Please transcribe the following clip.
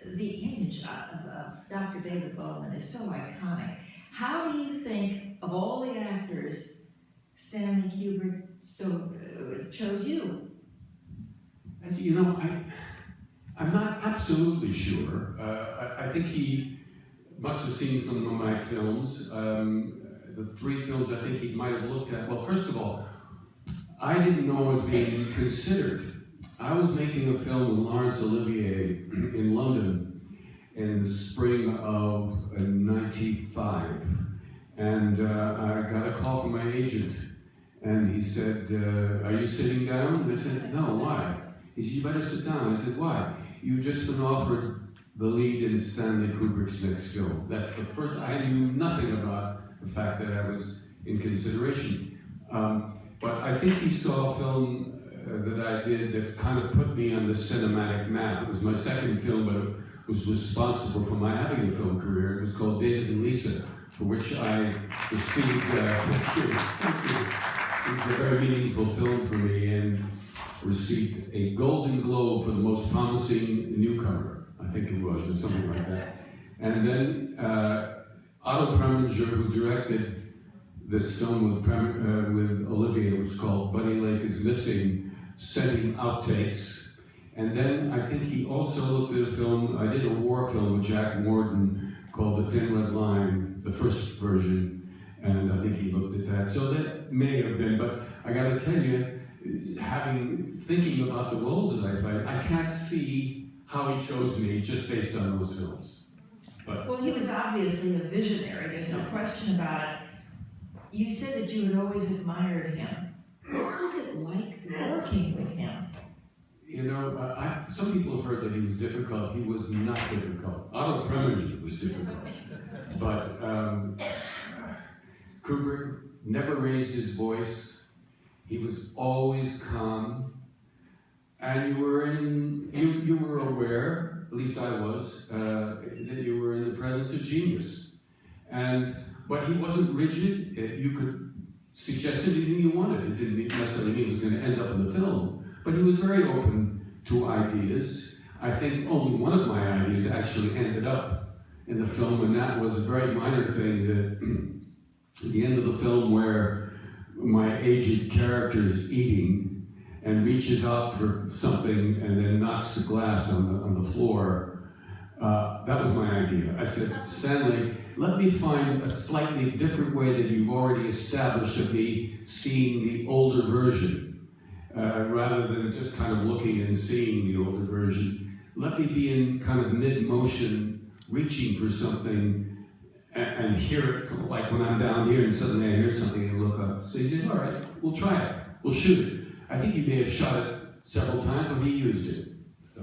the image of Dr. David Bowman is so iconic. How do you think, of all the actors, Stanley Kubrick still chose you? You know, I'm not absolutely sure. I think he must have seen some of my films. The 3 films I think he might have looked at. Well, first of all, I didn't know I was being considered. I was making a film with Laurence Olivier in London in the spring of '95. And I got a call from my agent. And he said, are you sitting down? And I said, no, why? He said, you better sit down. I said, why? You've just been offered the lead in Stanley Kubrick's next film. That's the first, I knew nothing about the fact that I was in consideration. But I think he saw a film that I did that kind of put me on the cinematic map. It was my second film, but it was responsible for my having a film career. It was called David and Lisa, for which I received, it was a very meaningful film for me, and received a Golden Globe for the most promising newcomer, I think it was, or something like that. And then Otto Preminger, who directed this film with Olivier, which was called Bunny Lake is Missing, sent him outtakes. And then I think he also looked at a film, I did a war film with Jack Warden called The Thin Red Line, the first version, and I think he looked at that. So that may have been, but I gotta tell you, thinking about the roles that I played, I can't see how he chose me just based on those films. But, well, he was obviously a visionary, there's no question about it. You said that you had always admired him. What was it like working with him? you know, some people have heard that he was difficult. He was not difficult. Otto Preminger was difficult. But Kubrick never raised his voice. He was always calm. And you were aware, at least I was, that you were in the presence of genius. But he wasn't rigid. You could suggest anything you wanted. It didn't necessarily mean it was going to end up in the film. But he was very open to ideas. I think only one of my ideas actually ended up in the film, and that was a very minor thing that at the end of the film where my aged character is eating and reaches out for something and then knocks the glass on the floor. That was my idea. I said, Stanley, let me find a slightly different way that you've already established of me seeing the older version. Rather than just kind of looking and seeing the older version. Let me be in kind of mid-motion, reaching for something and hear it, like when I'm down here and suddenly I hear something and look up. So he said, all right, we'll try it. We'll shoot it. I think he may have shot it several times, but he used it. So.